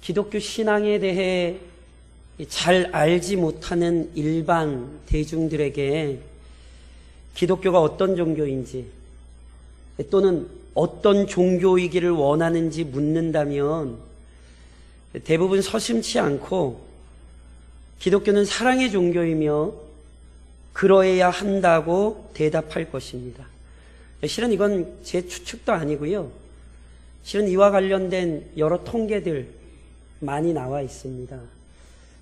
기독교 신앙에 대해 잘 알지 못하는 일반 대중들에게 기독교가 어떤 종교인지 또는 어떤 종교이기를 원하는지 묻는다면 대부분 서슴지 않고 기독교는 사랑의 종교이며 그러해야 한다고 대답할 것입니다. 실은 이건 제 추측도 아니고요. 실은 이와 관련된 여러 통계들 많이 나와 있습니다.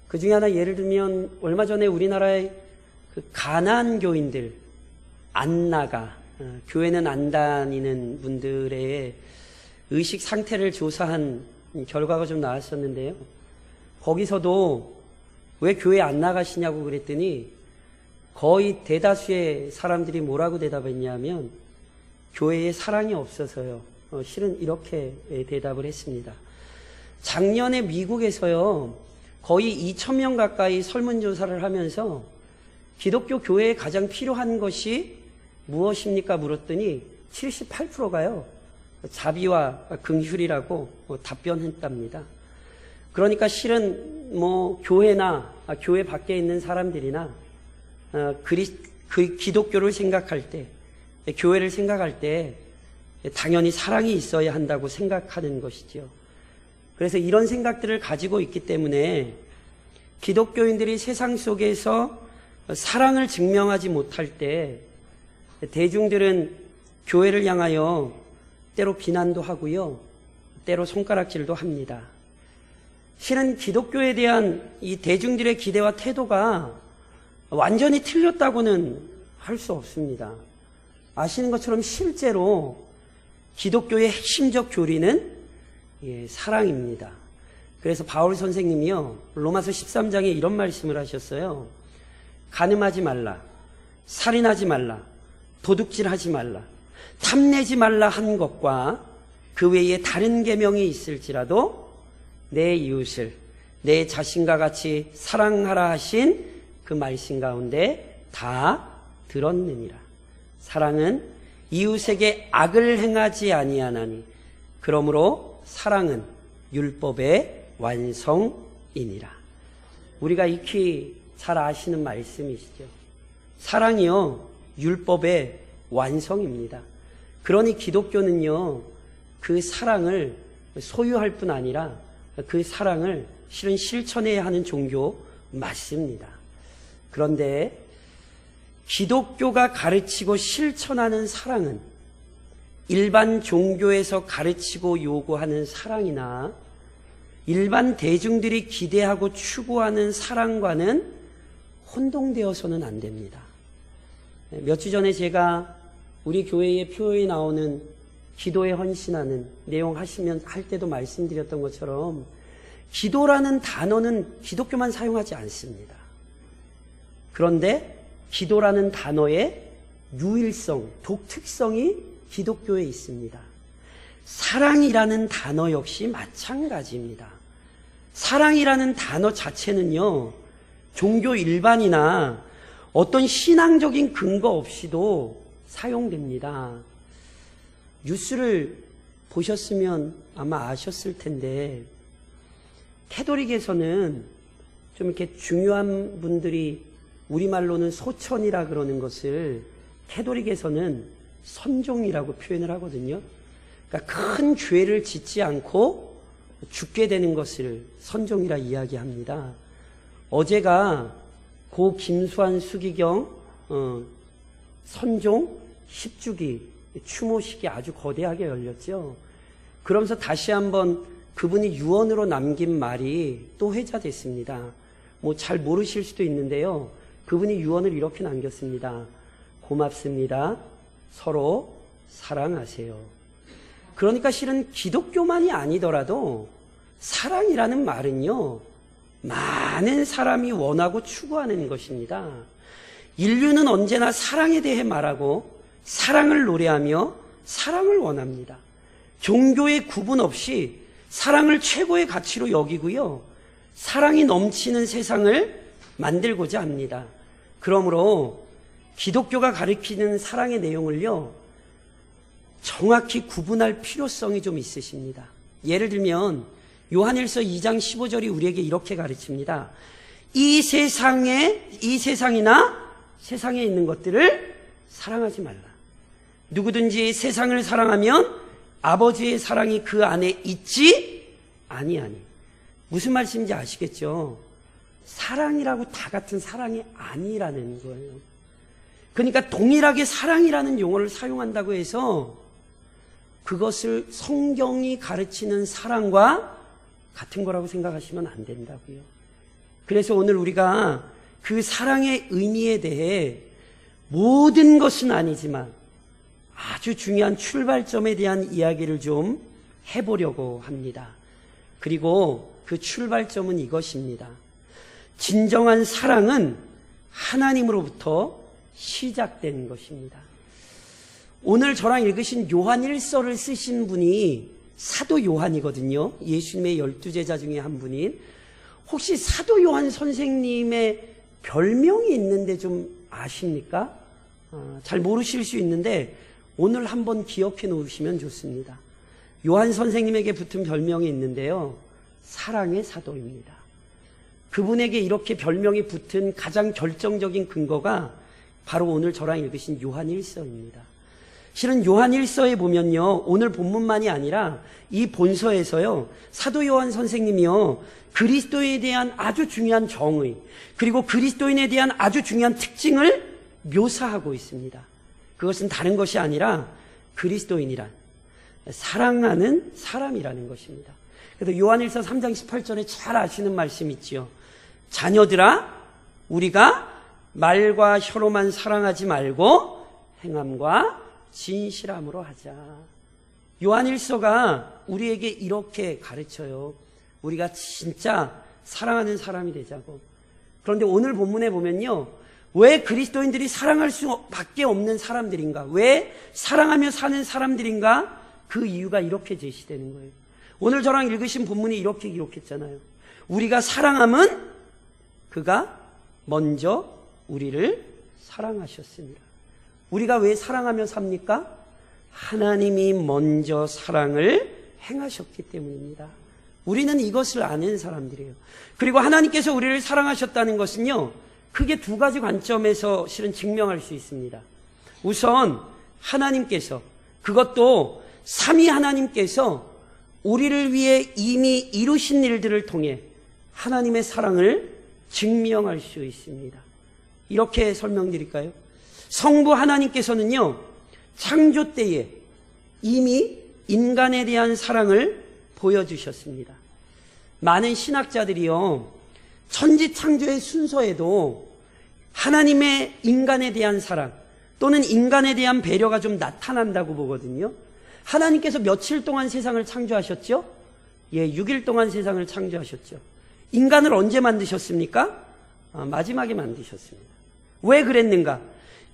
그 중에 하나 예를 들면 얼마 전에 우리나라의 그 가난교인들, 안 나가, 교회는 안 다니는 분들의 의식 상태를 조사한 결과가 좀 나왔었는데요. 거기서도 왜 교회 안 나가시냐고 그랬더니 거의 대다수의 사람들이 뭐라고 대답했냐면 교회에 사랑이 없어서요. 실은 이렇게 대답을 했습니다. 작년에 미국에서요, 거의 2,000명 가까이 설문조사를 하면서 기독교 교회에 가장 필요한 것이 무엇입니까? 물었더니 78%가요, 자비와 긍휼이라고 답변했답니다. 그러니까 실은 교회나 교회 밖에 있는 사람들이나 그 기독교를 생각할 때, 교회를 생각할 때 당연히 사랑이 있어야 한다고 생각하는 것이죠. 그래서 이런 생각들을 가지고 있기 때문에 기독교인들이 세상 속에서 사랑을 증명하지 못할 때 대중들은 교회를 향하여 때로 비난도 하고요, 때로 손가락질도 합니다. 실은 기독교에 대한 이 대중들의 기대와 태도가 완전히 틀렸다고는 할 수 없습니다. 아시는 것처럼 실제로 기독교의 핵심적 교리는 사랑입니다. 그래서 바울 선생님이요, 로마서 13장에 이런 말씀을 하셨어요. 간음하지 말라, 살인하지 말라, 도둑질하지 말라, 탐내지 말라 한 것과 그 외에 다른 계명이 있을지라도 내 이웃을 내 자신과 같이 사랑하라 하신 그 말씀 가운데 다 들었느니라. 사랑은 이웃에게 악을 행하지 아니하나니 그러므로 사랑은 율법의 완성이니라. 우리가 익히 잘 아시는 말씀이시죠. 사랑이요, 율법의 완성입니다. 그러니 기독교는요, 그 사랑을 소유할 뿐 아니라 그 사랑을 실은 실천해야 하는 종교 맞습니다. 그런데 기독교가 가르치고 실천하는 사랑은 일반 종교에서 가르치고 요구하는 사랑이나 일반 대중들이 기대하고 추구하는 사랑과는 혼동되어서는 안 됩니다. 몇 주 전에 제가 우리 교회의 표에 나오는 기도에 헌신하는 내용 할 때도 말씀드렸던 것처럼 기도라는 단어는 기독교만 사용하지 않습니다. 그런데 기도라는 단어의 유일성, 독특성이 기독교에 있습니다. 사랑이라는 단어 역시 마찬가지입니다. 사랑이라는 단어 자체는요, 종교 일반이나 어떤 신앙적인 근거 없이도 사용됩니다. 뉴스를 보셨으면 아마 아셨을 텐데 캐톨릭에서는 좀 이렇게 중요한 분들이 우리말로는 소천이라 그러는 것을 캐톨릭에서는 선종이라고 표현을 하거든요. 그러니까 큰 죄를 짓지 않고 죽게 되는 것을 선종이라 이야기합니다. 어제가 고 김수환 수기경 선종 10주기 추모식이 아주 거대하게 열렸죠. 그러면서 다시 한번 그분이 유언으로 남긴 말이 또 회자됐습니다. 잘 모르실 수도 있는데요, 그분이 유언을 이렇게 남겼습니다. 고맙습니다. 서로 사랑하세요. 그러니까 실은 기독교만이 아니더라도 사랑이라는 말은요, 많은 사람이 원하고 추구하는 것입니다. 인류는 언제나 사랑에 대해 말하고 사랑을 노래하며 사랑을 원합니다. 종교의 구분 없이 사랑을 최고의 가치로 여기고요, 사랑이 넘치는 세상을 만들고자 합니다. 그러므로 기독교가 가르치는 사랑의 내용을요, 정확히 구분할 필요성이 좀 있으십니다. 예를 들면 요한일서 2장 15절이 우리에게 이렇게 가르칩니다. 이 세상이나 세상에 있는 것들을 사랑하지 말라. 누구든지 세상을 사랑하면 아버지의 사랑이 그 안에 있지 아니하니. 무슨 말씀인지 아시겠죠? 사랑이라고 다 같은 사랑이 아니라는 거예요. 그러니까 동일하게 사랑이라는 용어를 사용한다고 해서 그것을 성경이 가르치는 사랑과 같은 거라고 생각하시면 안 된다고요. 그래서 오늘 우리가 그 사랑의 의미에 대해 모든 것은 아니지만 아주 중요한 출발점에 대한 이야기를 좀 해보려고 합니다. 그리고 그 출발점은 이것입니다. 진정한 사랑은 하나님으로부터 시작된 것입니다. 오늘 저랑 읽으신 요한 1서를 쓰신 분이 사도 요한이거든요. 예수님의 12제자 중에 한 분인. 혹시 사도 요한 선생님의 별명이 있는데 좀 아십니까? 잘 모르실 수 있는데 오늘 한번 기억해 놓으시면 좋습니다. 요한 선생님에게 붙은 별명이 있는데요. 사랑의 사도입니다. 그분에게 이렇게 별명이 붙은 가장 결정적인 근거가 바로 오늘 저랑 읽으신 요한 1서입니다. 실은 요한 1서에 보면요, 오늘 본문만이 아니라 이 본서에서요, 사도 요한 선생님이요, 그리스도에 대한 아주 중요한 정의, 그리고 그리스도인에 대한 아주 중요한 특징을 묘사하고 있습니다. 그것은 다른 것이 아니라 그리스도인이란 사랑하는 사람이라는 것입니다. 그래서 요한일서 3장 18절에 잘 아시는 말씀 있지요. 자녀들아, 우리가 말과 혀로만 사랑하지 말고 행함과 진실함으로 하자. 요한일서가 우리에게 이렇게 가르쳐요. 우리가 진짜 사랑하는 사람이 되자고. 그런데 오늘 본문에 보면요, 왜 그리스도인들이 사랑할 수밖에 없는 사람들인가? 왜 사랑하며 사는 사람들인가? 그 이유가 이렇게 제시되는 거예요. 오늘 저랑 읽으신 본문이 이렇게 기록했잖아요. 우리가 사랑함은 그가 먼저 우리를 사랑하셨습니다. 우리가 왜 사랑하며 삽니까? 하나님이 먼저 사랑을 행하셨기 때문입니다. 우리는 이것을 아는 사람들이에요. 그리고 하나님께서 우리를 사랑하셨다는 것은요, 크게 두 가지 관점에서 실은 증명할 수 있습니다. 우선 하나님께서, 그것도 삼위 하나님께서 우리를 위해 이미 이루신 일들을 통해 하나님의 사랑을 증명할 수 있습니다. 이렇게 설명드릴까요? 성부 하나님께서는요, 창조 때에 이미 인간에 대한 사랑을 보여주셨습니다. 많은 신학자들이요, 천지 창조의 순서에도 하나님의 인간에 대한 사랑 또는 인간에 대한 배려가 좀 나타난다고 보거든요. 하나님께서 며칠 동안 세상을 창조하셨죠? 6일 동안 세상을 창조하셨죠. 인간을 언제 만드셨습니까? 마지막에 만드셨습니다. 왜 그랬는가?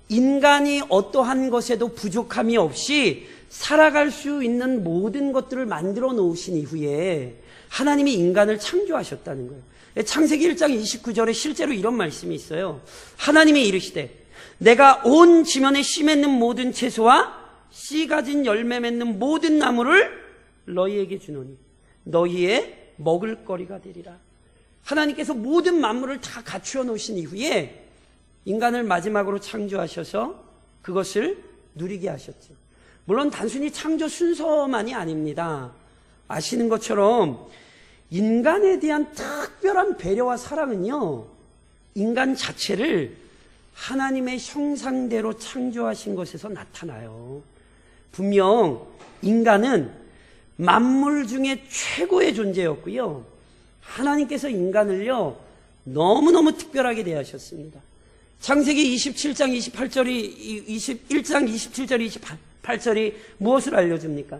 인간이 어떠한 것에도 부족함이 없이 살아갈 수 있는 모든 것들을 만들어 놓으신 이후에 하나님이 인간을 창조하셨다는 거예요. 창세기 1장 29절에 실제로 이런 말씀이 있어요. 하나님이 이르시되 내가 온 지면에 씨 맺는 모든 채소와 씨 가진 열매 맺는 모든 나무를 너희에게 주노니 너희의 먹을 거리가 되리라. 하나님께서 모든 만물을 다 갖추어 놓으신 이후에 인간을 마지막으로 창조하셔서 그것을 누리게 하셨죠. 물론 단순히 창조 순서만이 아닙니다. 아시는 것처럼 인간에 대한 특별한 배려와 사랑은요, 인간 자체를 하나님의 형상대로 창조하신 것에서 나타나요. 분명 인간은 만물 중에 최고의 존재였고요, 하나님께서 인간을요 너무너무 특별하게 대하셨습니다. 창세기 27장 28절이 21장 27절 28절이 무엇을 알려줍니까?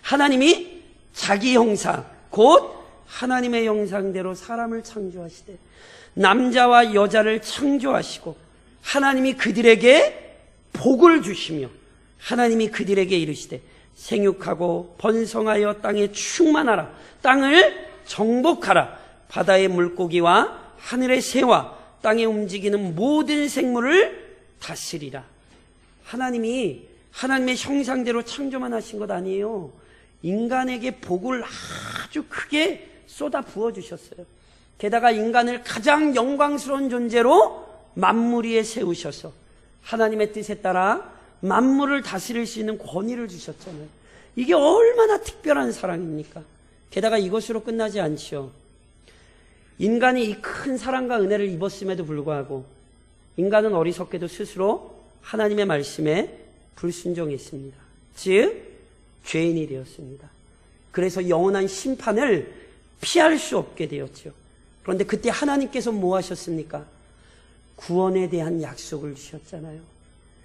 하나님이 자기 형상 곧 하나님의 형상대로 사람을 창조하시되 남자와 여자를 창조하시고 하나님이 그들에게 복을 주시며 하나님이 그들에게 이르시되 생육하고 번성하여 땅에 충만하라. 땅을 정복하라. 바다의 물고기와 하늘의 새와 땅에 움직이는 모든 생물을 다스리라. 하나님이 하나님의 형상대로 창조만 하신 것 아니에요. 인간에게 복을 아주 크게 쏟아 부어주셨어요. 게다가 인간을 가장 영광스러운 존재로 만물 위에 세우셔서 하나님의 뜻에 따라 만물을 다스릴 수 있는 권위를 주셨잖아요. 이게 얼마나 특별한 사랑입니까? 게다가 이것으로 끝나지 않죠. 인간이 이 큰 사랑과 은혜를 입었음에도 불구하고 인간은 어리석게도 스스로 하나님의 말씀에 불순종했습니다. 즉 죄인이 되었습니다. 그래서 영원한 심판을 피할 수 없게 되었죠. 그런데 그때 하나님께서 뭐 하셨습니까? 구원에 대한 약속을 주셨잖아요.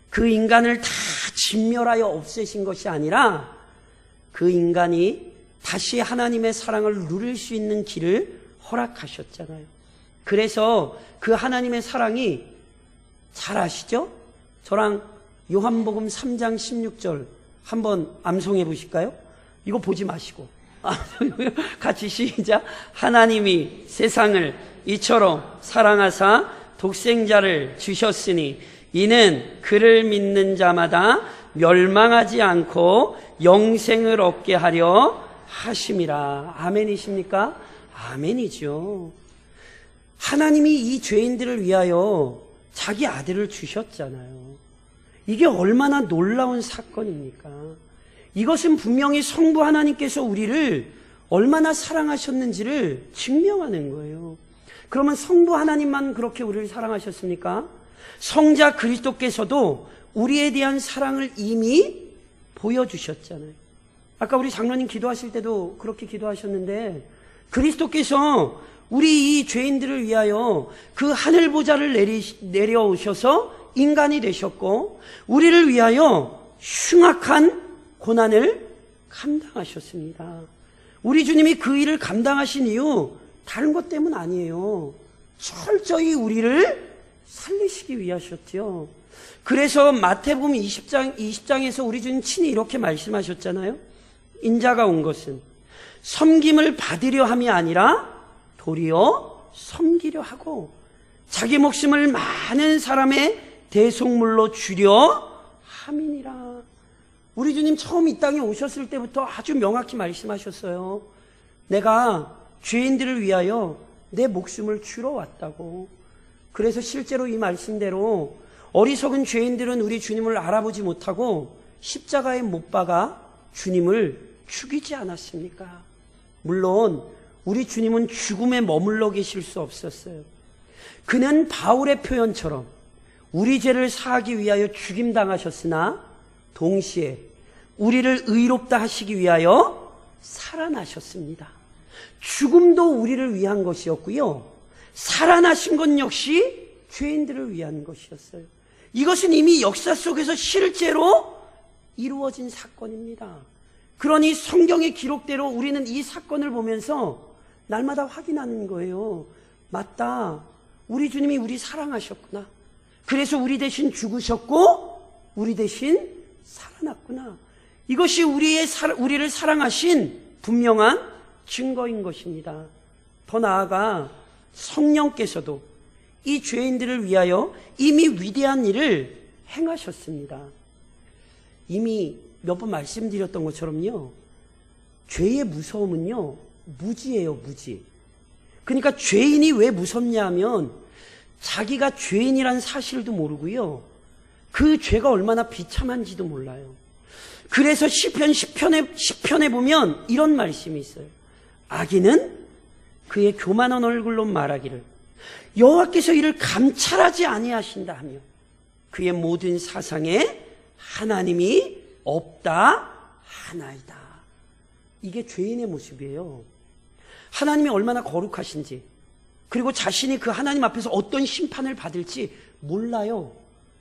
그 인간을 다 진멸하여 없애신 것이 아니라 그 인간이 다시 하나님의 사랑을 누릴 수 있는 길을 허락하셨잖아요. 그래서 그 하나님의 사랑이 잘 아시죠? 저랑 요한복음 3장 16절 한번 암송해 보실까요? 이거 보지 마시고 같이 시작. 하나님이 세상을 이처럼 사랑하사 독생자를 주셨으니 이는 그를 믿는 자마다 멸망하지 않고 영생을 얻게 하려 하심이라. 아멘이십니까? 아멘이죠. 하나님이 이 죄인들을 위하여 자기 아들을 주셨잖아요. 이게 얼마나 놀라운 사건입니까? 이것은 분명히 성부 하나님께서 우리를 얼마나 사랑하셨는지를 증명하는 거예요. 그러면 성부 하나님만 그렇게 우리를 사랑하셨습니까? 성자 그리스도께서도 우리에 대한 사랑을 이미 보여주셨잖아요. 아까 우리 장로님 기도하실 때도 그렇게 기도하셨는데 그리스도께서 우리 이 죄인들을 위하여 그 하늘 보좌를 내려오셔서 인간이 되셨고 우리를 위하여 흉악한 고난을 감당하셨습니다. 우리 주님이 그 일을 감당하신 이유 다른 것 때문 아니에요. 철저히 우리를 살리시기 위하셨죠. 그래서 마태복음 20장에서 우리 주님 친히 이렇게 말씀하셨잖아요. 인자가 온 것은 섬김을 받으려 함이 아니라 도리어 섬기려 하고 자기 목숨을 많은 사람의 대속물로 주려 함이니라. 우리 주님 처음 이 땅에 오셨을 때부터 아주 명확히 말씀하셨어요. 내가 죄인들을 위하여 내 목숨을 주러 왔다고. 그래서 실제로 이 말씀대로 어리석은 죄인들은 우리 주님을 알아보지 못하고 십자가에 못 박아 주님을 죽이지 않았습니까? 물론 우리 주님은 죽음에 머물러 계실 수 없었어요. 그는 바울의 표현처럼 우리 죄를 사하기 위하여 죽임당하셨으나 동시에 우리를 의롭다 하시기 위하여 살아나셨습니다. 죽음도 우리를 위한 것이었고요. 살아나신 것 역시 죄인들을 위한 것이었어요. 이것은 이미 역사 속에서 실제로 이루어진 사건입니다. 그러니 성경의 기록대로 우리는 이 사건을 보면서 날마다 확인하는 거예요. 맞다. 우리 주님이 우리 사랑하셨구나. 그래서 우리 대신 죽으셨고 우리 대신 살아났구나. 이것이 우리를 사랑하신 분명한 증거인 것입니다. 더 나아가 성령께서도 이 죄인들을 위하여 이미 위대한 일을 행하셨습니다. 이미 몇 번 말씀드렸던 것처럼요. 죄의 무서움은요. 무지예요. 무지. 그러니까 죄인이 왜 무섭냐 하면 자기가 죄인이란 사실도 모르고요. 그 죄가 얼마나 비참한지도 몰라요. 그래서 시편 10편에 보면 이런 말씀이 있어요. 악인은 그의 교만한 얼굴로 말하기를 여호와께서 이를 감찰하지 아니하신다 하며 그의 모든 사상에 하나님이 없다 하나이다. 이게 죄인의 모습이에요. 하나님이 얼마나 거룩하신지 그리고 자신이 그 하나님 앞에서 어떤 심판을 받을지 몰라요.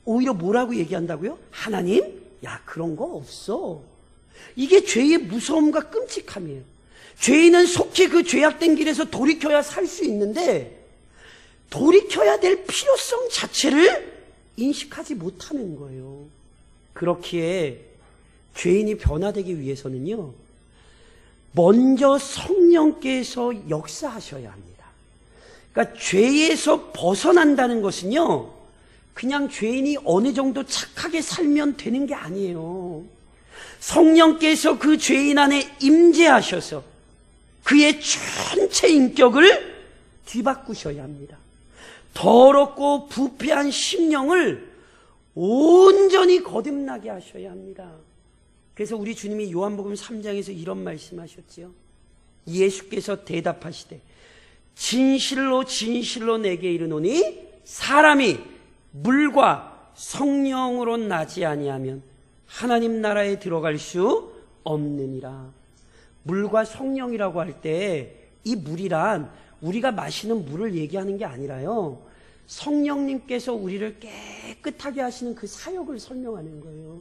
오히려 뭐라고 얘기한다고요? 하나님? 야, 그런 거 없어. 이게 죄의 무서움과 끔찍함이에요. 죄인은 속히 그 죄악된 길에서 돌이켜야 살 수 있는데 돌이켜야 될 필요성 자체를 인식하지 못하는 거예요. 그렇기에 죄인이 변화되기 위해서는요, 먼저 성령께서 역사하셔야 합니다. 그러니까 죄에서 벗어난다는 것은요, 그냥 죄인이 어느 정도 착하게 살면 되는 게 아니에요. 성령께서 그 죄인 안에 임재하셔서 그의 전체 인격을 뒤바꾸셔야 합니다. 더럽고 부패한 심령을 온전히 거듭나게 하셔야 합니다. 그래서 우리 주님이 요한복음 3장에서 이런 말씀하셨지요. 예수께서 대답하시되 진실로 진실로 내게 이르노니 사람이 물과 성령으로 나지 아니하면 하나님 나라에 들어갈 수 없느니라. 물과 성령이라고 할 때 이 물이란 우리가 마시는 물을 얘기하는 게 아니라요, 성령님께서 우리를 깨끗하게 하시는 그 사역을 설명하는 거예요.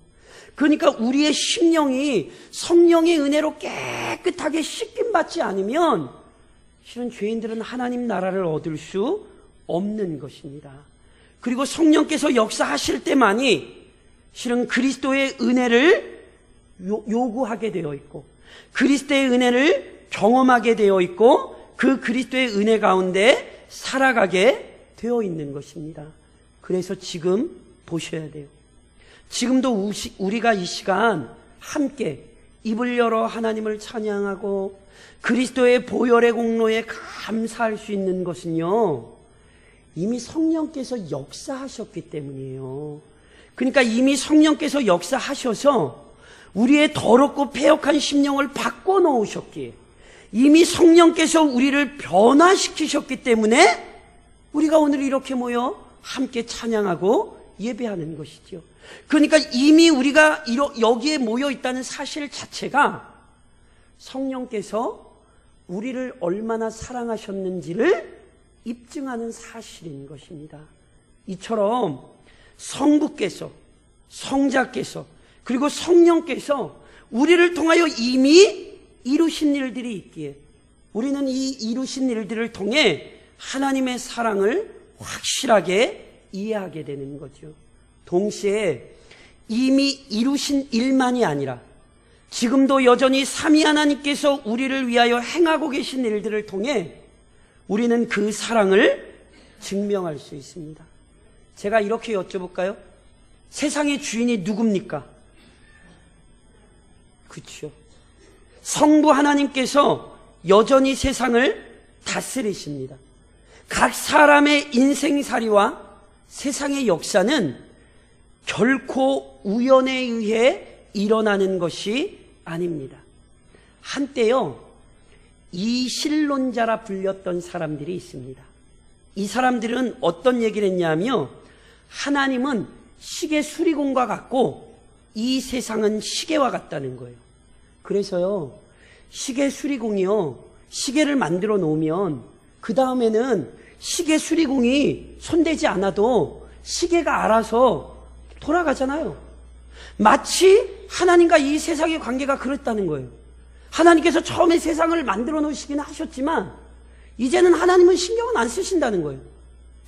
그러니까 우리의 심령이 성령의 은혜로 깨끗하게 씻김받지 않으면 실은 죄인들은 하나님 나라를 얻을 수 없는 것입니다. 그리고 성령께서 역사하실 때만이 실은 그리스도의 은혜를 요구하게 되어 있고, 그리스도의 은혜를 경험하게 되어 있고, 그 그리스도의 은혜 가운데 살아가게 되어 있는 것입니다. 그래서 지금 보셔야 돼요. 지금도 우리가 이 시간 함께 입을 열어 하나님을 찬양하고 그리스도의 보혈의 공로에 감사할 수 있는 것은요, 이미 성령께서 역사하셨기 때문이에요. 그러니까 이미 성령께서 역사하셔서 우리의 더럽고 패역한 심령을 바꿔놓으셨기에, 이미 성령께서 우리를 변화시키셨기 때문에 우리가 오늘 이렇게 모여 함께 찬양하고 예배하는 것이죠. 그러니까 이미 우리가 여기에 모여 있다는 사실 자체가 성령께서 우리를 얼마나 사랑하셨는지를 입증하는 사실인 것입니다. 이처럼 성부께서, 성자께서, 그리고 성령께서 우리를 통하여 이미 이루신 일들이 있기에 우리는 이 이루신 일들을 통해 하나님의 사랑을 확실하게 이해하게 되는 거죠. 동시에 이미 이루신 일만이 아니라 지금도 여전히 삼위 하나님께서 우리를 위하여 행하고 계신 일들을 통해 우리는 그 사랑을 증명할 수 있습니다. 제가 이렇게 여쭤볼까요? 세상의 주인이 누굽니까? 그렇죠. 성부 하나님께서 여전히 세상을 다스리십니다. 각 사람의 인생살이와 세상의 역사는 결코 우연에 의해 일어나는 것이 아닙니다. 한때요, 이실론자라 불렸던 사람들이 있습니다. 이 사람들은 어떤 얘기를 했냐면, 하나님은 시계 수리공과 같고 이 세상은 시계와 같다는 거예요. 그래서요, 시계 수리공이요, 시계를 만들어 놓으면 그 다음에는 시계 수리공이 손대지 않아도 시계가 알아서 돌아가잖아요. 마치 하나님과 이 세상의 관계가 그렇다는 거예요. 하나님께서 처음에 세상을 만들어 놓으시기는 하셨지만 이제는 하나님은 신경은 안 쓰신다는 거예요.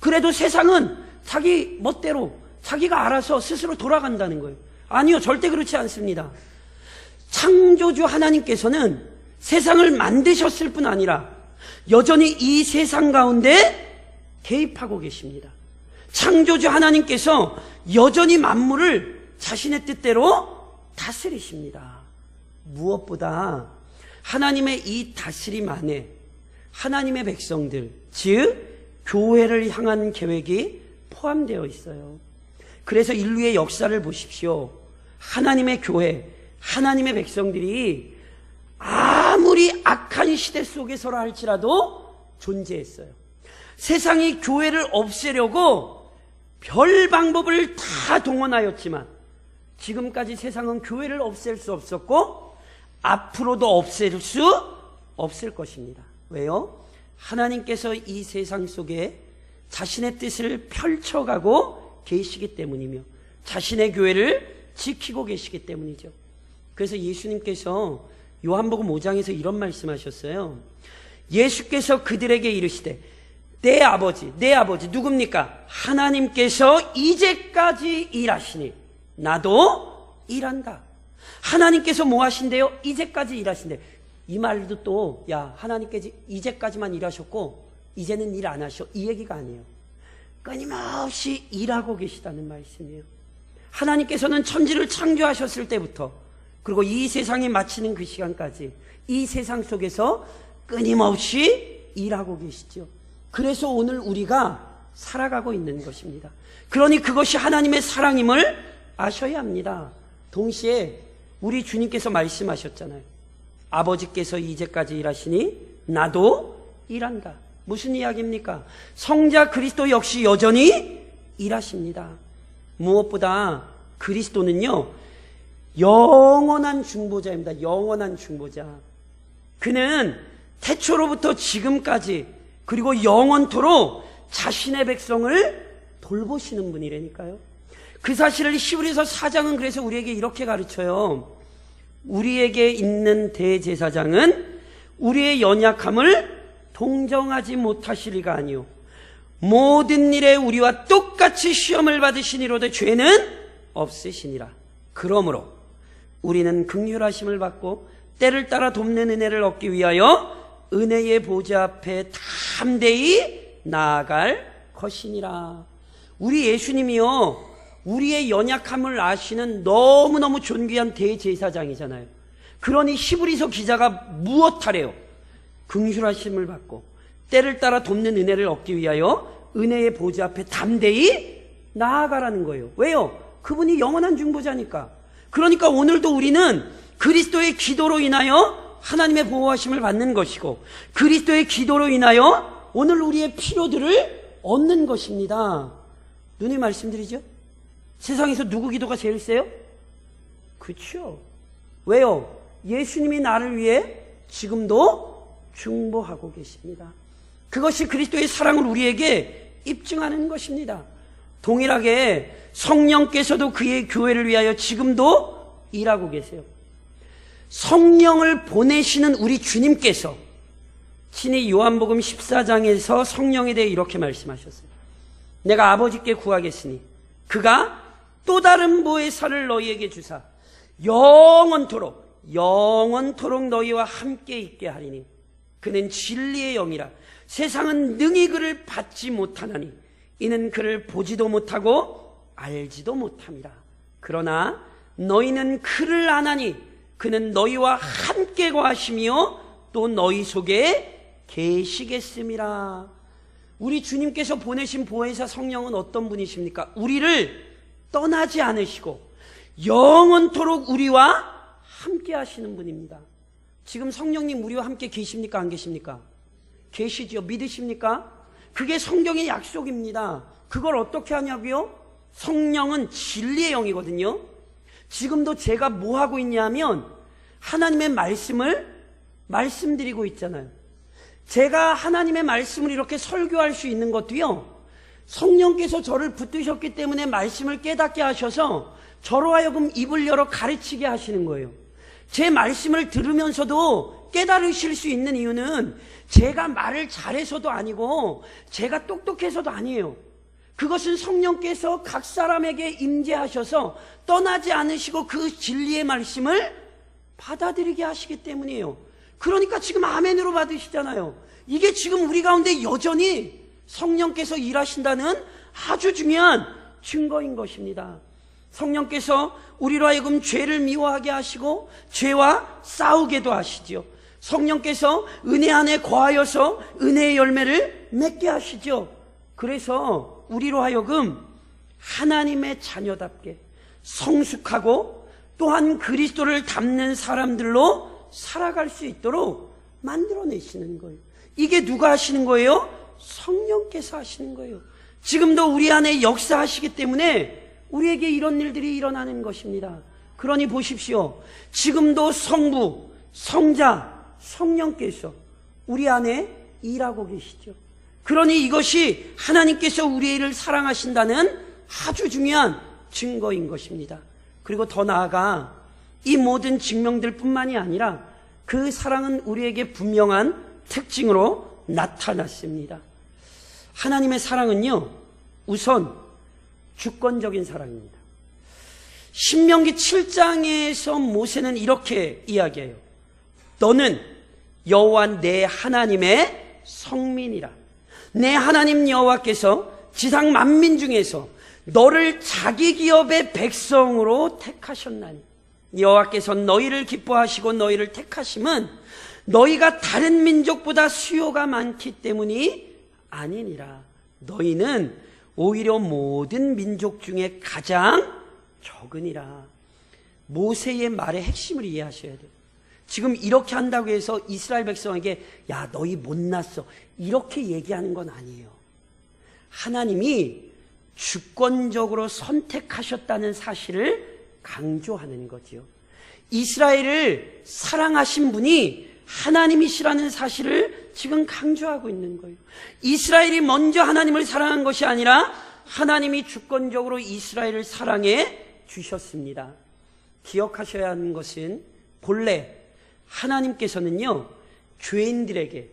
그래도 세상은 자기 멋대로 자기가 알아서 스스로 돌아간다는 거예요. 아니요, 절대 그렇지 않습니다. 창조주 하나님께서는 세상을 만드셨을 뿐 아니라 여전히 이 세상 가운데 개입하고 계십니다. 창조주 하나님께서 여전히 만물을 자신의 뜻대로 다스리십니다. 무엇보다 하나님의 이 다스림 안에 하나님의 백성들, 즉 교회를 향한 계획이 포함되어 있어요. 그래서 인류의 역사를 보십시오. 하나님의 교회, 하나님의 백성들이 아무리 악한 시대 속에서라 할지라도 존재했어요. 세상이 교회를 없애려고 별 방법을 다 동원하였지만 지금까지 세상은 교회를 없앨 수 없었고 앞으로도 없앨 수 없을 것입니다. 왜요? 하나님께서 이 세상 속에 자신의 뜻을 펼쳐가고 계시기 때문이며 자신의 교회를 지키고 계시기 때문이죠. 그래서 예수님께서 요한복음 5장에서 이런 말씀하셨어요. 예수께서 그들에게 이르시되 내 아버지 누굽니까? 하나님께서 이제까지 일하시니 나도 일한다. 하나님께서 뭐 하신대요? 이제까지 일하신대. 이 말도 또 하나님께서 이제까지만 일하셨고 이제는 일 안 하셔, 이 얘기가 아니에요. 끊임없이 일하고 계시다는 말씀이에요. 하나님께서는 천지를 창조하셨을 때부터 그리고 이 세상이 마치는 그 시간까지 이 세상 속에서 끊임없이 일하고 계시죠. 그래서 오늘 우리가 살아가고 있는 것입니다. 그러니 그것이 하나님의 사랑임을 아셔야 합니다. 동시에 우리 주님께서 말씀하셨잖아요. 아버지께서 이제까지 일하시니 나도 일한다. 무슨 이야기입니까? 성자 그리스도 역시 여전히 일하십니다. 무엇보다 그리스도는요, 영원한 중보자입니다. 영원한 중보자. 그는 태초로부터 지금까지 그리고 영원토록 자신의 백성을 돌보시는 분이라니까요. 그 사실을 히브리서 4장은 그래서 우리에게 이렇게 가르쳐요. 우리에게 있는 대제사장은 우리의 연약함을 동정하지 못하실 리가 아니요 모든 일에 우리와 똑같이 시험을 받으시니로되 죄는 없으시니라. 그러므로 우리는 긍휼하심을 받고 때를 따라 돕는 은혜를 얻기 위하여 은혜의 보좌 앞에 담대히 나아갈 것이니라. 우리 예수님이요, 우리의 연약함을 아시는 너무너무 존귀한 대제사장이잖아요. 그러니 히브리서 기자가 무엇하래요? 긍휼하심을 받고 때를 따라 돕는 은혜를 얻기 위하여 은혜의 보좌 앞에 담대히 나아가라는 거예요. 왜요? 그분이 영원한 중보자니까. 그러니까 오늘도 우리는 그리스도의 기도로 인하여 하나님의 보호하심을 받는 것이고, 그리스도의 기도로 인하여 오늘 우리의 필요들을 얻는 것입니다. 누님 말씀드리죠? 세상에서 누구 기도가 제일 세요? 그렇죠. 왜요? 예수님이 나를 위해 지금도 중보하고 계십니다. 그것이 그리스도의 사랑을 우리에게 입증하는 것입니다. 동일하게 성령께서도 그의 교회를 위하여 지금도 일하고 계세요. 성령을 보내시는 우리 주님께서 친히 요한복음 14장에서 성령에 대해 이렇게 말씀하셨어요. 내가 아버지께 구하겠으니 그가 또 다른 보혜사를 너희에게 주사 영원토록 너희와 함께 있게 하리니 그는 진리의 영이라. 세상은 능히 그를 받지 못하나니 이는 그를 보지도 못하고 알지도 못함이라. 그러나 너희는 그를 아나니 그는 너희와 함께 거하시며 또 너희 속에 계시겠음이라. 우리 주님께서 보내신 보혜사 성령은 어떤 분이십니까? 우리를 떠나지 않으시고 영원토록 우리와 함께 하시는 분입니다. 지금 성령님 우리와 함께 계십니까? 안 계십니까? 계시죠. 믿으십니까? 그게 성경의 약속입니다. 그걸 어떻게 하냐고요? 성령은 진리의 영이거든요. 지금도 제가 뭐 하고 있냐면 하나님의 말씀을 말씀드리고 있잖아요. 제가 하나님의 말씀을 이렇게 설교할 수 있는 것도요, 성령께서 저를 붙드셨기 때문에 말씀을 깨닫게 하셔서 저로 하여금 입을 열어 가르치게 하시는 거예요. 제 말씀을 들으면서도 깨달으실 수 있는 이유는 제가 말을 잘해서도 아니고 제가 똑똑해서도 아니에요. 그것은 성령께서 각 사람에게 임재하셔서 떠나지 않으시고 그 진리의 말씀을 받아들이게 하시기 때문이에요. 그러니까 지금 아멘으로 받으시잖아요. 이게 지금 우리 가운데 여전히 성령께서 일하신다는 아주 중요한 증거인 것입니다. 성령께서 우리로 하여금 죄를 미워하게 하시고 죄와 싸우게도 하시죠. 성령께서 은혜 안에 거하여서 은혜의 열매를 맺게 하시죠. 그래서 우리로 하여금 하나님의 자녀답게 성숙하고 또한 그리스도를 닮는 사람들로 살아갈 수 있도록 만들어내시는 거예요. 이게 누가 하시는 거예요? 성령께서 하시는 거예요. 지금도 우리 안에 역사하시기 때문에 우리에게 이런 일들이 일어나는 것입니다. 그러니 보십시오. 지금도 성부, 성자, 성령께서 우리 안에 일하고 계시죠. 그러니 이것이 하나님께서 우리를 사랑하신다는 아주 중요한 증거인 것입니다. 그리고 더 나아가 이 모든 증명들 뿐만이 아니라 그 사랑은 우리에게 분명한 특징으로 나타났습니다. 하나님의 사랑은요, 우선 주권적인 사랑입니다. 신명기 7장에서 모세는 이렇게 이야기해요. 너는 여호와 내 하나님의 성민이라. 내 하나님 여호와께서 지상 만민 중에서 너를 자기 기업의 백성으로 택하셨나니 여호와께서 너희를 기뻐하시고 너희를 택하심은 너희가 다른 민족보다 수요가 많기 때문이 아니니라. 너희는 오히려 모든 민족 중에 가장 적으니라. 모세의 말의 핵심을 이해하셔야 돼요. 지금 이렇게 한다고 해서 이스라엘 백성에게 야 너희 못났어 이렇게 얘기하는 건 아니에요. 하나님이 주권적으로 선택하셨다는 사실을 강조하는 거지요. 이스라엘을 사랑하신 분이 하나님이시라는 사실을 지금 강조하고 있는 거예요. 이스라엘이 먼저 하나님을 사랑한 것이 아니라 하나님이 주권적으로 이스라엘을 사랑해 주셨습니다. 기억하셔야 하는 것은 본래 하나님께서는요 죄인들에게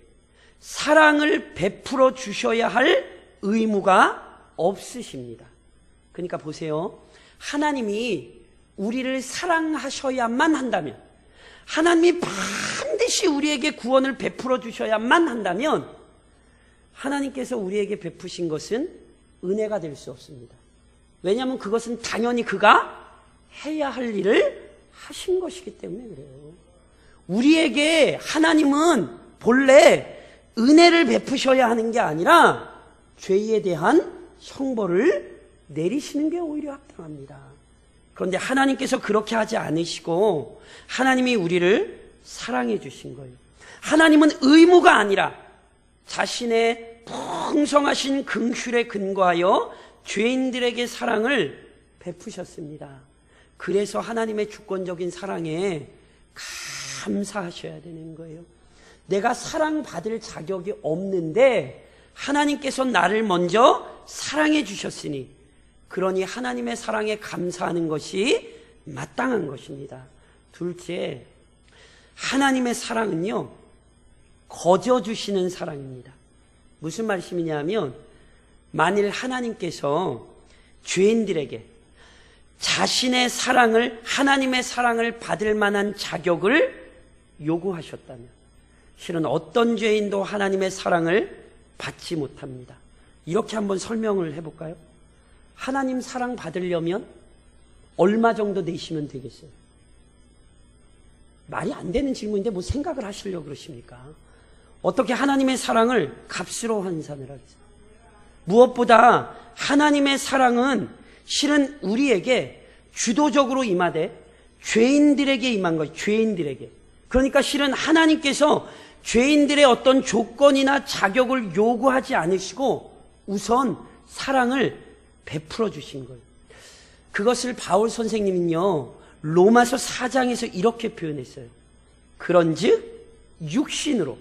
사랑을 베풀어 주셔야 할 의무가 없으십니다. 그러니까 보세요. 하나님이 우리를 사랑하셔야만 한다면, 하나님이 반드시 우리에게 구원을 베풀어 주셔야만 한다면 하나님께서 우리에게 베푸신 것은 은혜가 될 수 없습니다. 왜냐하면 그것은 당연히 그가 해야 할 일을 하신 것이기 때문에 그래요. 우리에게 하나님은 본래 은혜를 베푸셔야 하는 게 아니라 죄에 대한 형벌을 내리시는 게 오히려 합당합니다. 그런데 하나님께서 그렇게 하지 않으시고 하나님이 우리를 사랑해 주신 거예요. 하나님은 의무가 아니라 자신의 풍성하신 긍휼에 근거하여 죄인들에게 사랑을 베푸셨습니다. 그래서 하나님의 주권적인 사랑에 감사하셔야 되는 거예요. 내가 사랑받을 자격이 없는데 하나님께서 나를 먼저 사랑해 주셨으니 그러니 하나님의 사랑에 감사하는 것이 마땅한 것입니다. 둘째, 하나님의 사랑은요 거저 주시는 사랑입니다. 무슨 말씀이냐면 만일 하나님께서 죄인들에게 자신의 사랑을, 하나님의 사랑을 받을 만한 자격을 요구하셨다면 실은 어떤 죄인도 하나님의 사랑을 받지 못합니다. 이렇게 한번 설명을 해볼까요? 하나님 사랑 받으려면 얼마 정도 내시면 되겠어요? 말이 안 되는 질문인데 뭐 생각을 하시려고 그러십니까? 어떻게 하나님의 사랑을 값으로 환산을 하겠어요? 무엇보다 하나님의 사랑은 실은 우리에게 주도적으로 임하되 죄인들에게 임한 것이 죄인들에게. 그러니까 실은 하나님께서 죄인들의 어떤 조건이나 자격을 요구하지 않으시고 우선 사랑을 베풀어 주신 거예요. 그것을 바울 선생님은요 로마서 4장에서 이렇게 표현했어요. 그런즉 육신으로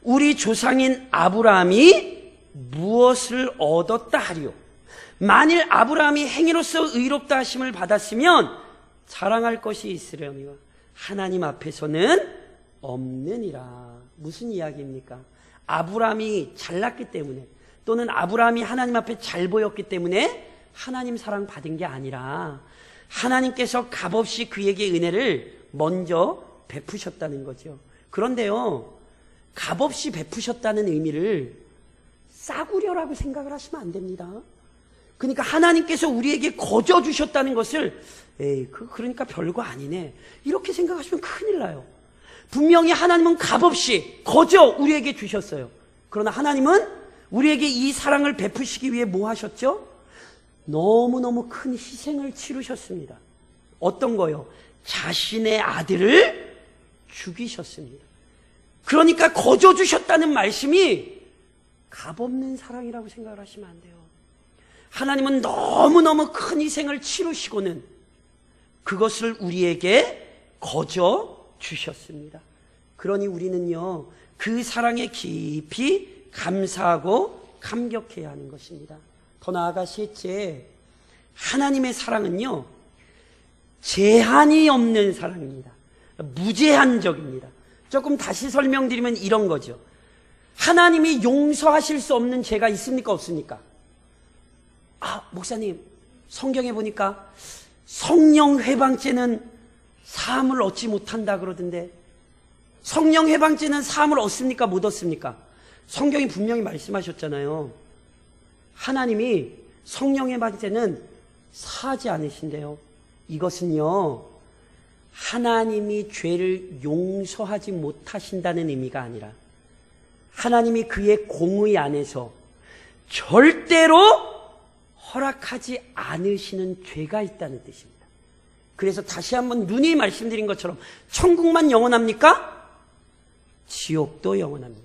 우리 조상인 아브라함이 무엇을 얻었다 하리요? 만일 아브라함이 행위로서 의롭다 하심을 받았으면 자랑할 것이 있으려니와 하나님 앞에서는 없느니라. 무슨 이야기입니까? 아브라함이 잘났기 때문에 또는 아브라함이 하나님 앞에 잘 보였기 때문에 하나님 사랑 받은 게 아니라 하나님께서 값없이 그에게 은혜를 먼저 베푸셨다는 거죠. 그런데요 값없이 베푸셨다는 의미를 싸구려라고 생각을 하시면 안 됩니다. 그러니까 하나님께서 우리에게 거저 주셨다는 것을 그러니까 별거 아니네 이렇게 생각하시면 큰일 나요. 분명히 하나님은 값없이 거저 우리에게 주셨어요. 그러나 하나님은 우리에게 이 사랑을 베푸시기 위해 뭐 하셨죠? 너무너무 큰 희생을 치르셨습니다. 어떤 거요? 자신의 아들을 죽이셨습니다. 그러니까 거저 주셨다는 말씀이 값없는 사랑이라고 생각을 하시면 안 돼요. 하나님은 너무너무 큰 희생을 치르시고는 그것을 우리에게 거저 주셨습니다. 그러니 우리는요 그 사랑에 깊이 감사하고 감격해야 하는 것입니다. 더 나아가 셋째, 하나님의 사랑은요 제한이 없는 사랑입니다. 무제한적입니다. 조금 다시 설명드리면 이런 거죠. 하나님이 용서하실 수 없는 죄가 있습니까 없습니까? 목사님 성경에 보니까 성령 회방죄는 사함을 얻지 못한다 그러던데 성령 회방죄는 사함을 얻습니까 못 얻습니까? 성경이 분명히 말씀하셨잖아요. 하나님이 성령 회방죄는 사하지 않으신대요. 이것은요 하나님이 죄를 용서하지 못하신다는 의미가 아니라 하나님이 그의 공의 안에서 절대로 허락하지 않으시는 죄가 있다는 뜻입니다. 그래서 다시 한번 누누이 말씀드린 것처럼 천국만 영원합니까? 지옥도 영원합니다.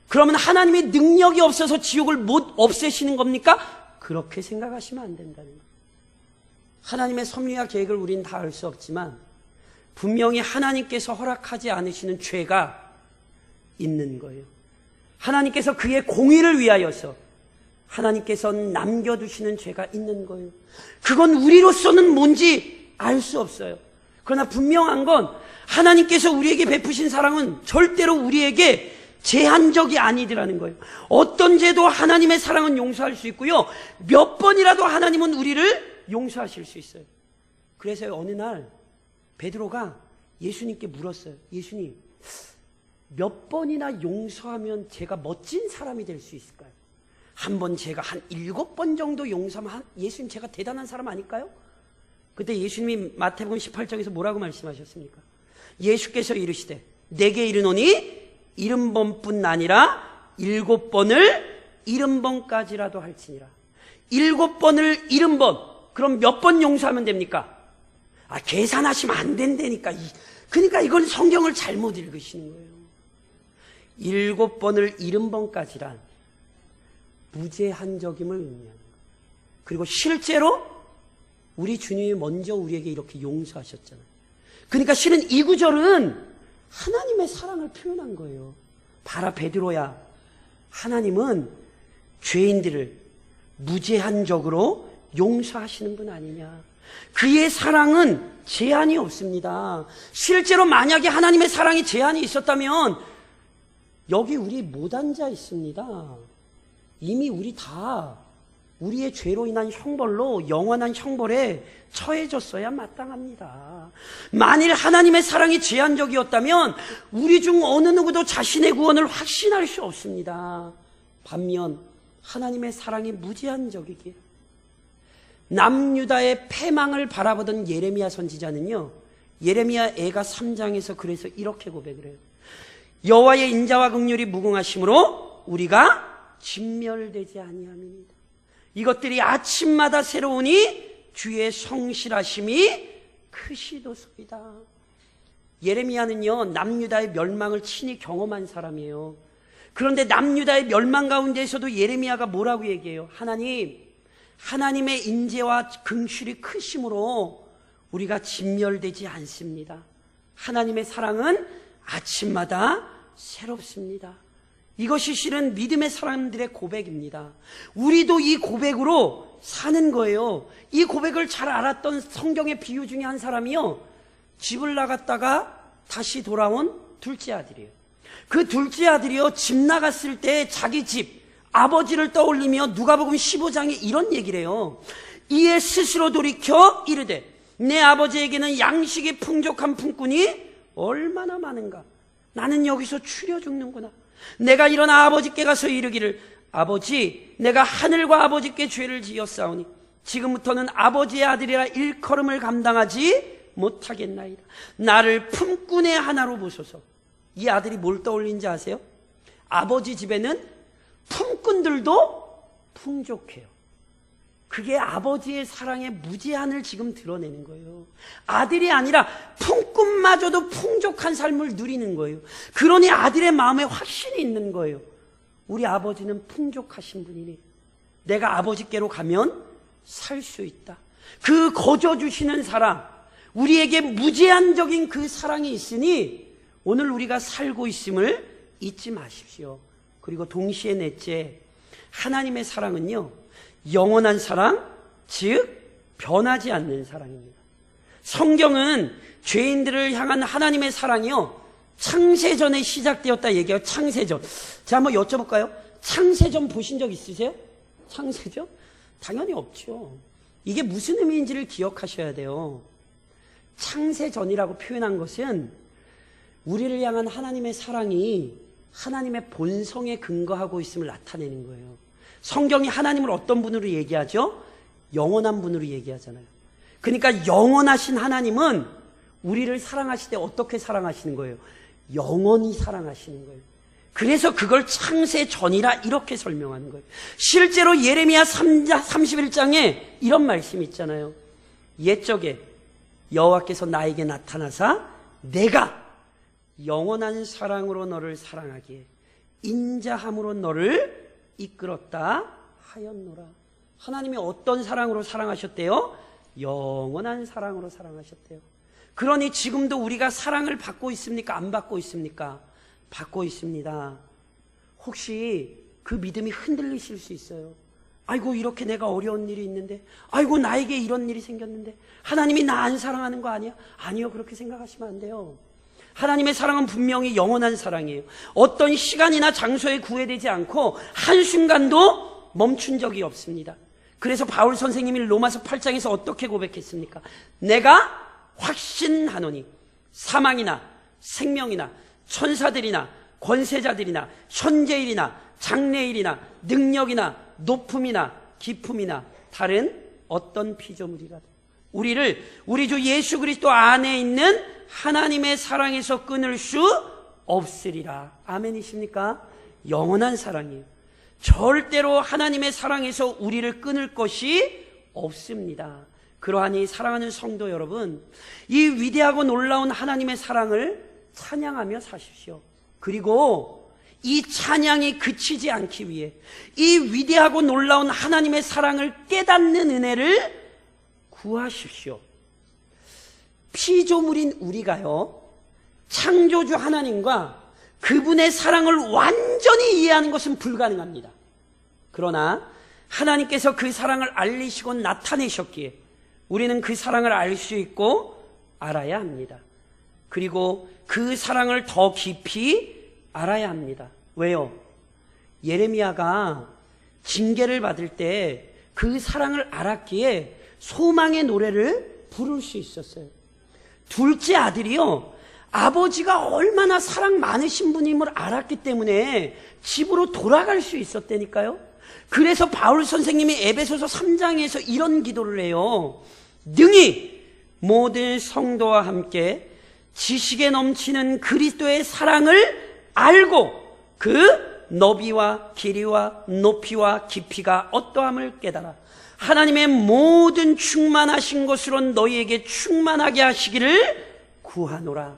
그러면 하나님의 능력이 없어서 지옥을 못 없애시는 겁니까? 그렇게 생각하시면 안 된다는 거예요. 하나님의 섭리와 계획을 우린 다 알 수 없지만 분명히 하나님께서 허락하지 않으시는 죄가 있는 거예요. 하나님께서 그의 공의를 위하여서 하나님께서 남겨두시는 죄가 있는 거예요. 그건 우리로서는 뭔지 알 수 없어요. 그러나 분명한 건 하나님께서 우리에게 베푸신 사랑은 절대로 우리에게 제한적이 아니더라는 거예요. 어떤 죄도 하나님의 사랑은 용서할 수 있고요. 몇 번이라도 하나님은 우리를 용서하실 수 있어요. 그래서 어느 날 베드로가 예수님께 물었어요. 예수님, 몇 번이나 용서하면 제가 멋진 사람이 될 수 있을까요? 한 번 제가 한 7번 정도 용서하면 예수님 제가 대단한 사람 아닐까요? 그때 예수님이 마태복음 18장에서 뭐라고 말씀하셨습니까? 예수께서 이르시되 내게 이르노니 70번뿐 아니라 7번을 70번까지라도 할지니라. 7번을 70번. 그럼 몇 번 용서하면 됩니까? 계산하시면 안 된다니까. 그러니까 이건 성경을 잘못 읽으시는 거예요. 7번을 70번까지란 무제한적임을 의미하는 거예요. 그리고 실제로 우리 주님이 먼저 우리에게 이렇게 용서하셨잖아요. 그러니까 실은 이 구절은 하나님의 사랑을 표현한 거예요. 봐라 베드로야, 하나님은 죄인들을 무제한적으로 용서하시는 분 아니냐. 그의 사랑은 제한이 없습니다. 실제로 만약에 하나님의 사랑에 제한이 있었다면 여기 우리 못 앉아 있습니다. 이미 우리 다 우리의 죄로 인한 형벌로 영원한 형벌에 처해졌어야 마땅합니다. 만일 하나님의 사랑이 제한적이었다면 우리 중 어느 누구도 자신의 구원을 확신할 수 없습니다. 반면 하나님의 사랑이 무제한적이기에 남유다의 패망을 바라보던 예레미야 선지자는요, 예레미야 애가 3장에서 그래서 이렇게 고백을 해요. 여호와의 인자와 긍휼이 무궁하심으로 우리가 진멸되지 아니함이니이다. 이것들이 아침마다 새로우니 주의 성실하심이 크시도소이다. 예레미야는요, 남유다의 멸망을 친히 경험한 사람이에요. 그런데 남유다의 멸망 가운데에서도 예레미야가 뭐라고 얘기해요? 하나님의 인재와 긍휼이 크심으로 우리가 진멸되지 않습니다. 하나님의 사랑은 아침마다 새롭습니다. 이것이 실은 믿음의 사람들의 고백입니다. 우리도 이 고백으로 사는 거예요. 이 고백을 잘 알았던 성경의 비유 중에 한 사람이요, 집을 나갔다가 다시 돌아온 둘째 아들이에요. 그 둘째 아들이요, 집 나갔을 때 자기 집 아버지를 떠올리며 누가복음 15장에 이런 얘기를 해요. 이에 스스로 돌이켜 이르되 내 아버지에게는 양식이 풍족한 품꾼이 얼마나 많은가. 나는 여기서 추려 죽는구나. 내가 일어나 아버지께 가서 이르기를 아버지, 내가 하늘과 아버지께 죄를 지었사오니 지금부터는 아버지의 아들이라 일컬음을 감당하지 못하겠나이다. 나를 품꾼의 하나로 보소서. 이 아들이 뭘 떠올린지 아세요? 아버지 집에는 품꾼들도 풍족해요. 그게 아버지의 사랑의 무제한을 지금 드러내는 거예요. 아들이 아니라 품꾼마저도 풍족한 삶을 누리는 거예요. 그러니 아들의 마음에 확신이 있는 거예요. 우리 아버지는 풍족하신 분이니 내가 아버지께로 가면 살 수 있다. 그 거저 주시는 사랑, 우리에게 무제한적인 그 사랑이 있으니 오늘 우리가 살고 있음을 잊지 마십시오. 그리고 동시에 넷째, 하나님의 사랑은요, 영원한 사랑, 즉 변하지 않는 사랑입니다. 성경은 죄인들을 향한 하나님의 사랑이요, 창세전에 시작되었다 얘기해요. 창세전. 제가 한번 여쭤볼까요? 창세전 보신 적 있으세요? 창세전? 당연히 없죠. 이게 무슨 의미인지를 기억하셔야 돼요. 창세전이라고 표현한 것은 우리를 향한 하나님의 사랑이 하나님의 본성에 근거하고 있음을 나타내는 거예요. 성경이 하나님을 어떤 분으로 얘기하죠? 영원한 분으로 얘기하잖아요. 그러니까 영원하신 하나님은 우리를 사랑하실 때 어떻게 사랑하시는 거예요? 영원히 사랑하시는 거예요. 그래서 그걸 창세 전이라 이렇게 설명하는 거예요. 실제로 예레미야 31장에 이런 말씀이 있잖아요. 옛적에 여호와께서 나에게 나타나사 내가 영원한 사랑으로 너를 사랑하기에 인자함으로 너를 이끌었다 하였노라. 하나님이 어떤 사랑으로 사랑하셨대요? 영원한 사랑으로 사랑하셨대요. 그러니 지금도 우리가 사랑을 받고 있습니까? 안 받고 있습니까? 받고 있습니다. 혹시 그 믿음이 흔들리실 수 있어요. 아이고 이렇게 내가 어려운 일이 있는데, 아이고 나에게 이런 일이 생겼는데 하나님이 나 안 사랑하는 거 아니야? 아니요, 그렇게 생각하시면 안 돼요. 하나님의 사랑은 분명히 영원한 사랑이에요. 어떤 시간이나 장소에 구애되지 않고 한순간도 멈춘 적이 없습니다. 그래서 바울 선생님이 로마서 8장에서 어떻게 고백했습니까? 내가 확신하노니 사망이나 생명이나 천사들이나 권세자들이나 현재일이나 장래일이나 능력이나 높음이나 깊음이나 다른 어떤 피조물이라도 우리 주 예수 그리스도 안에 있는 하나님의 사랑에서 끊을 수 없으리라. 아멘이십니까? 영원한 사랑이에요. 절대로 하나님의 사랑에서 우리를 끊을 것이 없습니다. 그러하니 사랑하는 성도 여러분, 이 위대하고 놀라운 하나님의 사랑을 찬양하며 사십시오. 그리고 이 찬양이 그치지 않기 위해 이 위대하고 놀라운 하나님의 사랑을 깨닫는 은혜를 구하십시오. 피조물인 우리가요, 창조주 하나님과 그분의 사랑을 완전히 이해하는 것은 불가능합니다. 그러나 하나님께서 그 사랑을 알리시고 나타내셨기에 우리는 그 사랑을 알 수 있고 알아야 합니다. 그리고 그 사랑을 더 깊이 알아야 합니다. 왜요? 예레미야가 징계를 받을 때 그 사랑을 알았기에 소망의 노래를 부를 수 있었어요. 둘째 아들이요, 아버지가 얼마나 사랑 많으신 분임을 알았기 때문에 집으로 돌아갈 수 있었다니까요. 그래서 바울 선생님이 에베소서 3장에서 이런 기도를 해요. 능히 모든 성도와 함께 지식에 넘치는 그리스도의 사랑을 알고 그 너비와 길이와 높이와 깊이가 어떠함을 깨달아 하나님의 모든 충만하신 것으로 너희에게 충만하게 하시기를 구하노라.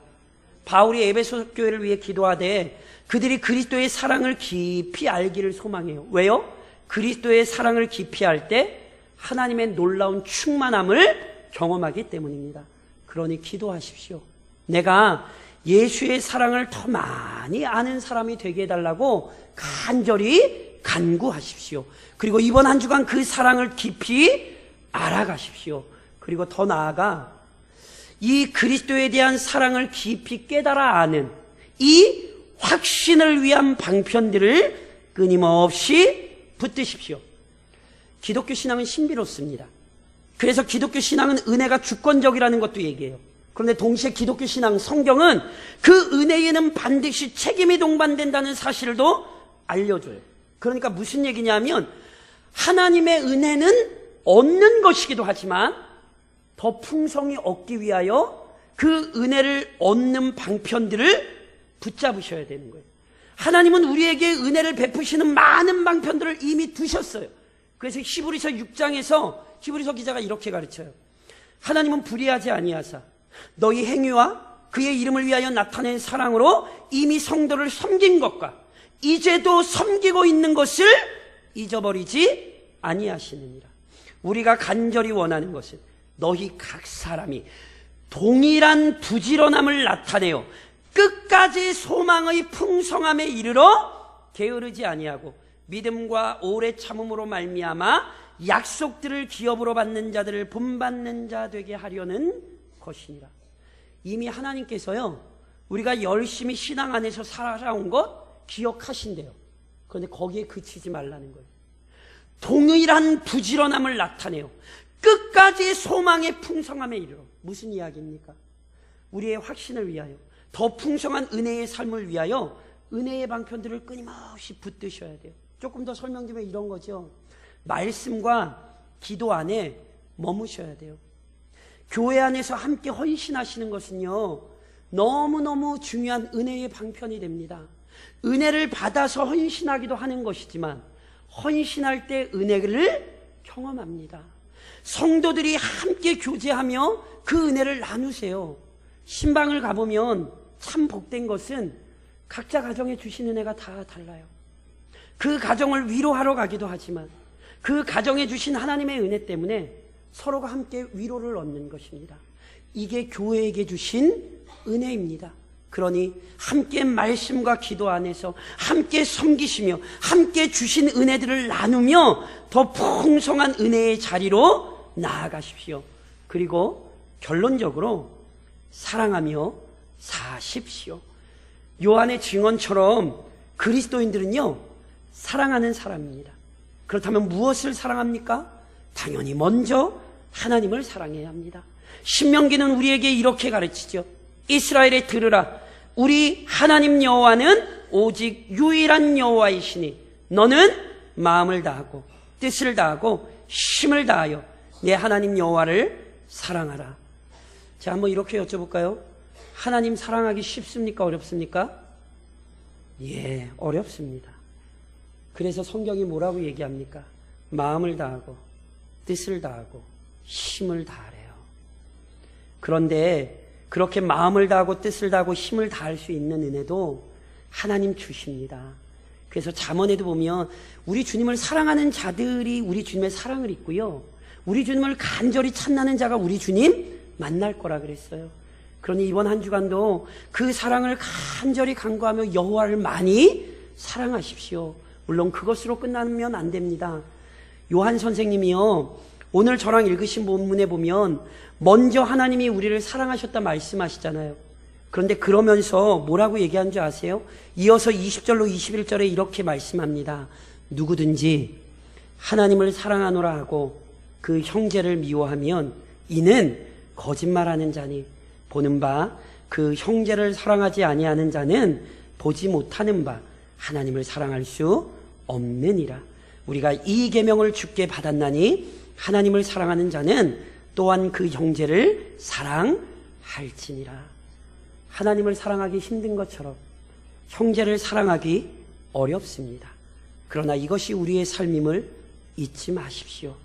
바울이 에베소 교회를 위해 기도하되 그들이 그리스도의 사랑을 깊이 알기를 소망해요. 왜요? 그리스도의 사랑을 깊이 알 때 하나님의 놀라운 충만함을 경험하기 때문입니다. 그러니 기도하십시오. 내가 예수의 사랑을 더 많이 아는 사람이 되게 해달라고 간절히 간구하십시오. 그리고 이번 한 주간 그 사랑을 깊이 알아가십시오. 그리고 더 나아가 이 그리스도에 대한 사랑을 깊이 깨달아 아는 이 확신을 위한 방편들을 끊임없이 붙드십시오. 기독교 신앙은 신비롭습니다. 그래서 기독교 신앙은 은혜가 주권적이라는 것도 얘기해요. 그런데 동시에 기독교 신앙, 성경은 그 은혜에는 반드시 책임이 동반된다는 사실도 알려줘요. 그러니까 무슨 얘기냐면 하나님의 은혜는 얻는 것이기도 하지만 더 풍성히 얻기 위하여 그 은혜를 얻는 방편들을 붙잡으셔야 되는 거예요. 하나님은 우리에게 은혜를 베푸시는 많은 방편들을 이미 두셨어요. 그래서 히브리서 6장에서 히브리서 기자가 이렇게 가르쳐요. 하나님은 불의하지 아니하사 너희 행위와 그의 이름을 위하여 나타낸 사랑으로 이미 성도를 섬긴 것과 이제도 섬기고 있는 것을 잊어버리지 아니하시느니라. 우리가 간절히 원하는 것은 너희 각 사람이 동일한 부지런함을 나타내어 끝까지 소망의 풍성함에 이르러 게으르지 아니하고 믿음과 오래 참음으로 말미암아 약속들을 기업으로 받는 자들을 본받는 자 되게 하려는 것이니라. 이미 하나님께서요, 우리가 열심히 신앙 안에서 살아온 것 기억하신대요. 그런데 거기에 그치지 말라는 거예요. 동일한 부지런함을 나타내요. 끝까지 소망의 풍성함에 이르러. 무슨 이야기입니까? 우리의 확신을 위하여, 더 풍성한 은혜의 삶을 위하여 은혜의 방편들을 끊임없이 붙드셔야 돼요. 조금 더 설명드리면 이런 거죠. 말씀과 기도 안에 머무셔야 돼요. 교회 안에서 함께 헌신하시는 것은요, 너무너무 중요한 은혜의 방편이 됩니다. 은혜를 받아서 헌신하기도 하는 것이지만 헌신할 때 은혜를 경험합니다. 성도들이 함께 교제하며 그 은혜를 나누세요. 신방을 가보면 참 복된 것은 각자 가정에 주신 은혜가 다 달라요. 그 가정을 위로하러 가기도 하지만 그 가정에 주신 하나님의 은혜 때문에 서로가 함께 위로를 얻는 것입니다. 이게 교회에게 주신 은혜입니다. 그러니 함께 말씀과 기도 안에서 함께 섬기시며 함께 주신 은혜들을 나누며 더 풍성한 은혜의 자리로 나아가십시오. 그리고 결론적으로 사랑하며 사십시오. 요한의 증언처럼 그리스도인들은요, 사랑하는 사람입니다. 그렇다면 무엇을 사랑합니까? 당연히 먼저 하나님을 사랑해야 합니다. 신명기는 우리에게 이렇게 가르치죠. 이스라엘에 들으라. 우리 하나님 여호와는 오직 유일한 여호와이시니 너는 마음을 다하고 뜻을 다하고 힘을 다하여 내 하나님 여호와를 사랑하라. 자, 한번 이렇게 여쭤볼까요? 하나님 사랑하기 쉽습니까? 어렵습니까? 예, 어렵습니다. 그래서 성경이 뭐라고 얘기합니까? 마음을 다하고 뜻을 다하고 힘을 다하래요. 그런데 그렇게 마음을 다하고 뜻을 다하고 힘을 다할 수 있는 은혜도 하나님 주십니다. 그래서 잠언에도 보면 우리 주님을 사랑하는 자들이 우리 주님의 사랑을 입고요, 우리 주님을 간절히 찾는 자가 우리 주님 만날 거라 그랬어요. 그러니 이번 한 주간도 그 사랑을 간절히 간구하며 여호와를 많이 사랑하십시오. 물론 그것으로 끝나면 안 됩니다. 요한 선생님이요, 오늘 저랑 읽으신 본문에 보면 먼저 하나님이 우리를 사랑하셨다 말씀하시잖아요. 그런데 그러면서 뭐라고 얘기한 줄 아세요? 이어서 20절로 21절에 이렇게 말씀합니다. 누구든지 하나님을 사랑하노라 하고 그 형제를 미워하면 이는 거짓말하는 자니 보는 바 그 형제를 사랑하지 아니하는 자는 보지 못하는 바 하나님을 사랑할 수 없느니라. 우리가 이 계명을 주께 받았나니 하나님을 사랑하는 자는 또한 그 형제를 사랑할지니라. 하나님을 사랑하기 힘든 것처럼 형제를 사랑하기 어렵습니다. 그러나 이것이 우리의 삶임을 잊지 마십시오.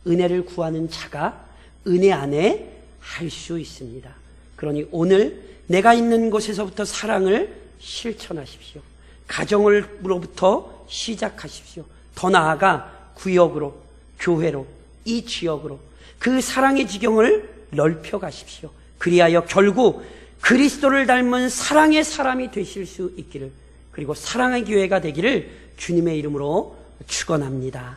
은혜를 구하는 자가 은혜 안에 할 수 있습니다. 그러니 오늘 내가 있는 곳에서부터 사랑을 실천하십시오. 가정으로부터 시작하십시오. 더 나아가 구역으로, 교회로, 이 지역으로 그 사랑의 지경을 넓혀 가십시오. 그리하여 결국 그리스도를 닮은 사랑의 사람이 되실 수 있기를, 그리고 사랑의 교회가 되기를 주님의 이름으로 축원합니다.